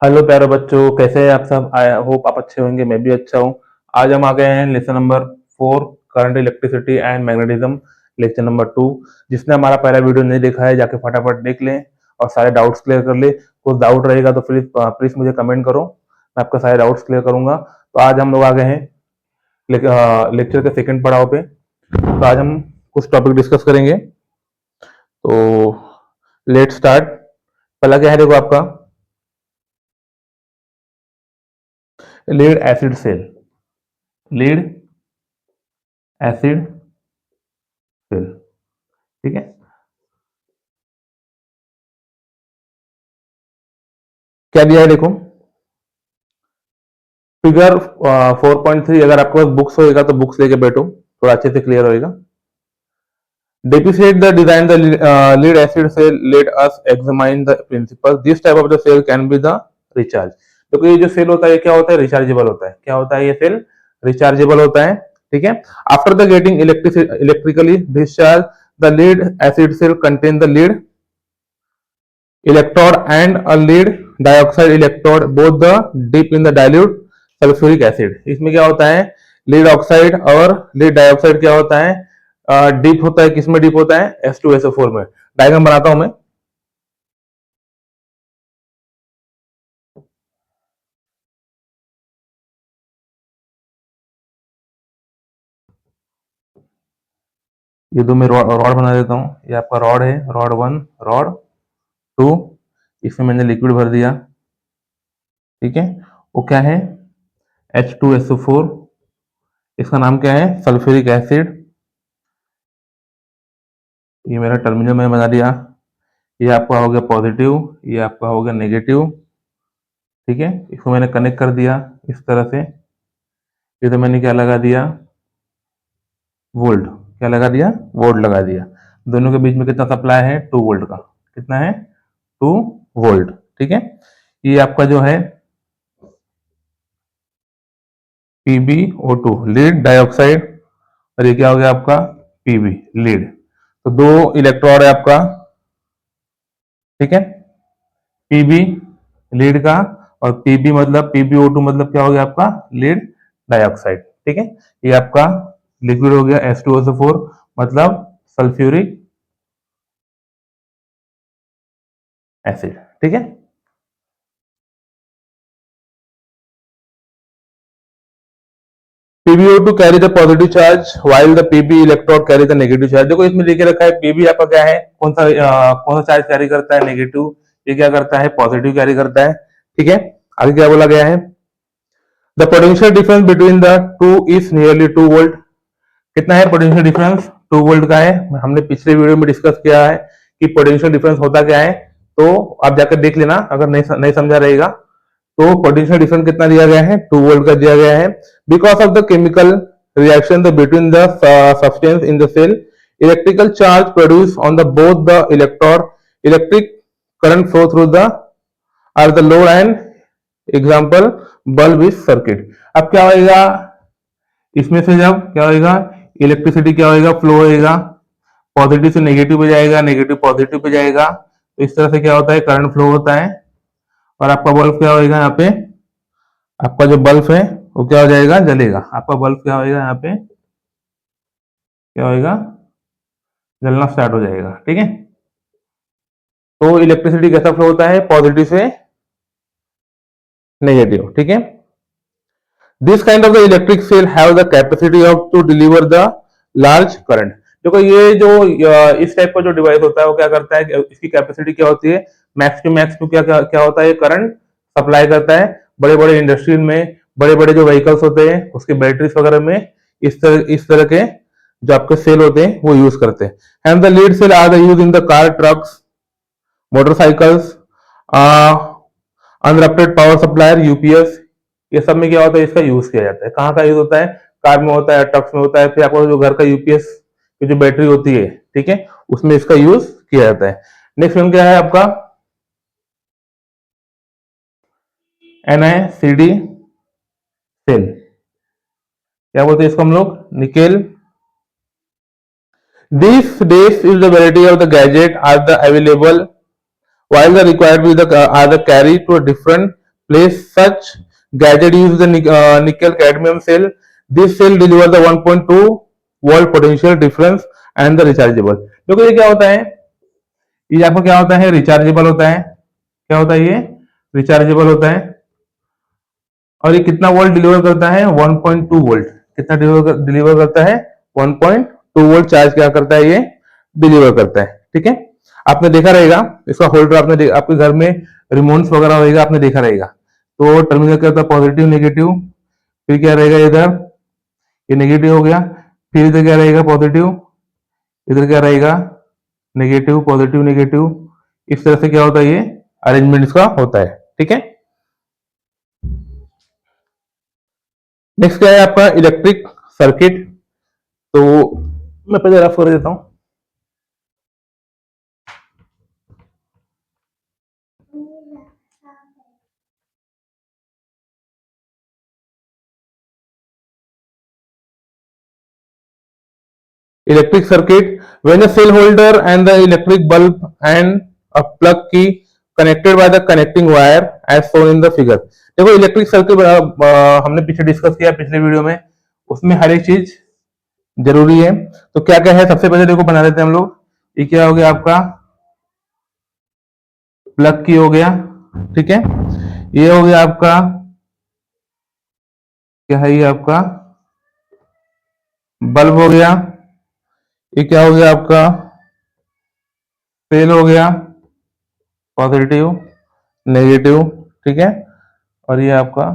Hello प्यारे बच्चों, कैसे हैं आप सब। आई होप आप अच्छे होंगे, मैं भी अच्छा हूँ। आज हम आ गए हैं lesson number 4, current electricity and magnetism, lecture number 2। जिसने हमारा पहला वीडियो नहीं देखा है जाके फटाफट देख लें और सारे डाउट्स क्लियर कर ले। कुछ डाउट रहेगा तो प्लीज प्लीज मुझे कमेंट करो, मैं आपका सारे डाउट्स क्लियर करूंगा। तो आज हम लोग आ गए हैं लेक्चर के सेकंड पड़ाव पे। तो आज हम कुछ टॉपिक डिस्कस करेंगे। तो लेट स्टार्ट। पहला क्या है, देखो आपका lead acid cell. Lead acid cell, ठीक है। क्या दिया है देखो, फिगर 4.3। अगर आपके पास बुक्स होएगा तो बुक्स लेके बैठो, थोड़ा अच्छे से क्लियर होएगा। Depreciate the design the lead acid cell. Let us examine the principles. This type of the cell can be the recharge. देखो ये जो सेल होता है क्या होता है, रिचार्जेबल होता है। क्या होता है ये सेल, रिचार्जेबल होता है, ठीक है। After the getting electrically discharge, the lead acid cell contain the lead electrode and a lead dioxide electrode, both the dip in the dilute sulphuric acid. इसमें क्या होता है, लीड ऑक्साइड और लीड डाइऑक्साइड क्या होता है, डीप होता है। किसमें डीप होता है, H2SO4 में। डायग्राम बनाता हूं मैं। ये दो मैं रॉड बना देता हूँ। ये आपका रॉड है, रॉड 1, रॉड 2। इसमें मैंने लिक्विड भर दिया, ठीक है। वो क्या है, H2SO4। इसका नाम क्या है, सल्फ्यूरिक एसिड। ये मेरा टर्मिनल मैंने बना दिया। ये आपका हो गया पॉजिटिव, ये आपका हो गया नेगेटिव, ठीक है। इसको मैंने कनेक्ट कर दिया इस तरह से। ये तो मैंने क्या लगा दिया, वोल्ट। क्या लगा दिया, वोल्ट लगा दिया। दोनों के बीच में कितना सप्लाई है, 2 वोल्ट का। कितना है, 2 वोल्ट, ठीक है। ये आपका जो है PbO2 लीड डाइऑक्साइड, और ये क्या हो गया आपका Pb लीड। तो दो इलेक्ट्रॉन है आपका, ठीक है। Pb लीड का, और Pb मतलब PbO2 मतलब क्या हो गया आपका लीड डाइऑक्साइड, ठीक है। ये आपका लिक्विड हो गया H2SO4 मतलब सल्फ्यूरिक एसिड, ठीक है। PbO2 carry the positive charge while the Pb electrode carry the negative charge. देखो इसमें लिखे रखा है Pb आपका क्या है, कौन सा चार्ज कैरी करता है, नेगेटिव। ये क्या करता है, पॉजिटिव कैरी करता है, ठीक है। आगे क्या बोला गया है, the potential difference between the two is nearly 2 volt. कितना है पोटेंशियल डिफरेंस, 2 वोल्ट का है। हमने पिछले वीडियो में डिस्कस किया है कि पोटेंशियल डिफरेंस होता क्या है। तो आप जाकर देख लेना अगर नहीं समझा रहेगा। तो पोटेंशियल डिफरेंस कितना दिया गया है, 2 वोल्ट का दिया गया है। Because of the chemical reaction the between the substance in the cell, electrical charge produce on the both the electrode, electric current flow through the are the load and example bulb is circuit. अब क्या होगा, इसमें से जब क्या होगा, electricity क्या होगा, फ्लो होएगा। पॉजिटिव से नेगेटिव पे जाएगा, नेगेटिव पॉजिटिव पे जाएगा। तो इस तरह से क्या होता है, करंट फ्लो होता है। और आपका बल्ब क्या होएगा, यहाँ पे आपका जो बल्ब है वो क्या हो जाएगा, जलेगा। आपका बल्ब क्या होएगा, यहाँ पे क्या होएगा, जलना स्टार्ट हो जाएगा, ठीक है। तो इलेक्ट्रिसिटी कैसा फ्लो होता है, पॉजिटिव से नेगेटिव, ठीक है। This kind of the electric cell have the capacity of to deliver the large current. देखो ये जो इस टाइप का जो डिवाइस होता है वो क्या करता है, इसकी कैपेसिटी क्या होती है, मैक्स टू मैक्स टू क्या क्या क्या होता है, करंट सप्लाई करता है। बड़े बड़े इंडस्ट्री में, बड़े बड़े जो व्हीकल्स होते हैं उसके बैटरीज वगैरह में इस तरह के जो आपके सेल होते हैं वो यूज करते हैं। And the lead cell are the use in the car, trucks, motorcycles, uninterrupted power supplier, UPS. ये सब में क्या होता है, इसका यूज किया जाता है। कहाँ का यूज होता है, कार में होता है, ट्रक्स में होता है। फिर आपका जो घर का यूपीएस की जो बैटरी होती है, ठीक है, उसमें इसका यूज किया जाता है। नेक्स्ट वन क्या है आपका, NiCd सेल। क्या बोलते हैं इसको हम लोग, nickel These days is the variety of the gadget are the available while the required with the are the carried to a different place. Such gadget use the nickel cadmium cell. This cell deliver the 1.2 volt potential difference and the rechargeable. देखो ये क्या होता है, ये आपको क्या होता है, रिचार्जेबल होता है। क्या होता है ये, रिचार्जेबल होता है। और ये कितना वोल्ट डिलीवर करता है, 1.2 वोल्ट। कितना डिलीवर करता है, 1.2 वोल्ट चार्ज क्या करता है, ये डिलीवर करता है। ठीक है, आपने देखा रहेगा इसका होल्डर, आपने आपके घर में रिमोट्स वगैरह होगा, आपने देखा रहेगा। तो टर्मिनल क्या होता है, पॉजिटिव नेगेटिव, फिर क्या रहेगा इधर, ये नेगेटिव हो गया, फिर इधर क्या रहेगा पॉजिटिव, इधर क्या रहेगा नेगेटिव, पॉजिटिव नेगेटिव। इस तरह से क्या होता है, ये अरेंजमेंट इसका होता है। ठीक है, नेक्स्ट क्या है आपका इलेक्ट्रिक सर्किट। तो मैं पहले रफ कर देता हूं। Electric circuit, when a cell holder and the electric bulb and a plug key connected by the connecting wire as shown in the figure। देखो इलेक्ट्रिक सर्किट हमने पीछे डिस्कस किया पिछले वीडियो में, उसमें हर एक चीज जरूरी है। तो क्या क्या है, सबसे पहले देखो बना लेते हैं हम लोग। ये क्या हो गया आपका, प्लग की हो गया। ठीक है, ये हो गया आपका, क्या है ये आपका बल्ब हो गया। ये क्या हो गया आपका, फेल हो गया, पॉजिटिव नेगेटिव। ठीक है, और ये आपका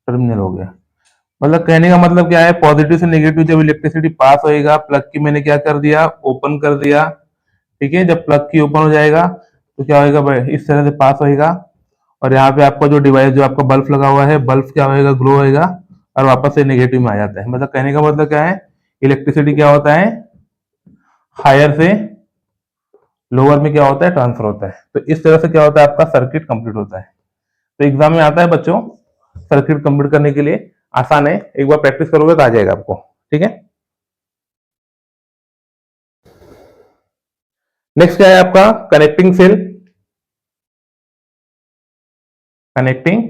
टर्मिनल हो गया। मतलब कहने का मतलब क्या है, पॉजिटिव से नेगेटिव जब इलेक्ट्रिसिटी पास होएगा, प्लग की मैंने क्या कर दिया, ओपन कर दिया। ठीक है, जब प्लग की ओपन हो जाएगा तो क्या होएगा भाई, इस तरह से पास होएगा। और यहाँ पे आपका जो डिवाइस, जो आपका बल्ब लगा हुआ है, बल्ब क्या होएगा, ग्लो होएगा और वापस से नेगेटिव में आ जाता है। मतलब कहने का मतलब क्या है, इलेक्ट्रिसिटी क्या होता है, हायर से लोअर में क्या होता है, ट्रांसफर होता है। तो इस तरह से क्या होता है, आपका सर्किट कंप्लीट होता है। तो एग्जाम में आता है बच्चों, सर्किट कंप्लीट करने के लिए आसान है, एक बार प्रैक्टिस करोगे तो आ जाएगा आपको। ठीक है, नेक्स्ट क्या है आपका, connecting cell. Connecting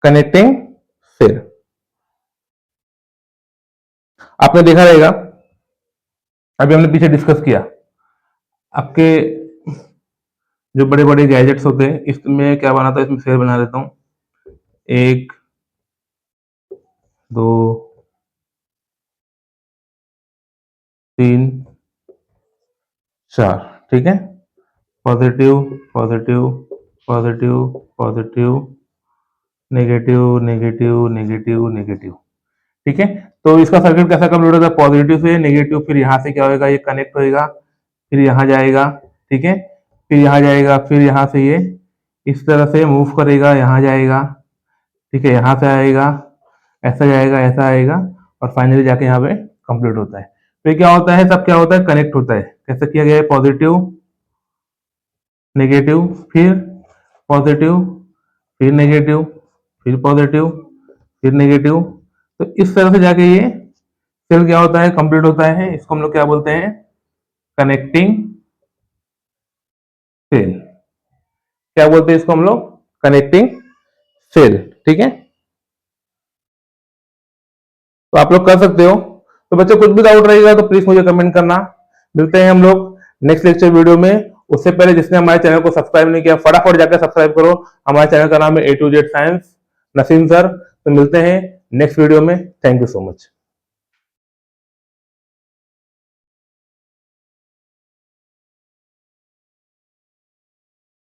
connecting cell आपने देखा रहेगा, अभी हमने पीछे डिस्कस किया। आपके जो बड़े बड़े गैजेट्स होते हैं, इसमें क्या बनाता है, इसमें सेल बना देता हूं, 1 2 3 4। ठीक है, positive positive positive positive negative negative negative negative. ठीक है, तो इसका सर्किट कैसा कंप्लीट होता है, पॉजिटिव से नेगेटिव, फिर यहाँ से क्या होगा, ये कनेक्ट होएगा, फिर यहाँ जाएगा। ठीक है, फिर यहाँ जाएगा, फिर यहाँ से ये इस तरह से मूव करेगा, यहाँ जाएगा। ठीक है, यहाँ से आएगा, ऐसा जाएगा, ऐसा आएगा, और फाइनली जाके यहाँ पे कंप्लीट होता है। फिर क्या होता है, सब क्या होता है, कनेक्ट होता है। कैसे किया गया है, पॉजिटिव नेगेटिव, फिर पॉजिटिव, फिर नेगेटिव, फिर पॉजिटिव, फिर नेगेटिव। तो इस तरह से जाके ये सेल क्या होता है, कंप्लीट होता है। इसको हम लोग क्या बोलते हैं, कनेक्टिंग सेल। क्या बोलते हैं इसको हम लोग, कनेक्टिंग सेल। ठीक है, तो आप लोग कर सकते हो। तो बच्चों कुछ भी डाउट रहेगा तो प्लीज मुझे कमेंट करना। मिलते हैं हम लोग नेक्स्ट लेक्चर वीडियो में। उससे पहले जिसने हमारे चैनल को सब्सक्राइब नहीं किया, फटाफट जाकर सब्सक्राइब करो। हमारे चैनल का नाम है A to Z science, Naseem sir. तो मिलते हैं नेक्स्ट वीडियो में। Thank you so much.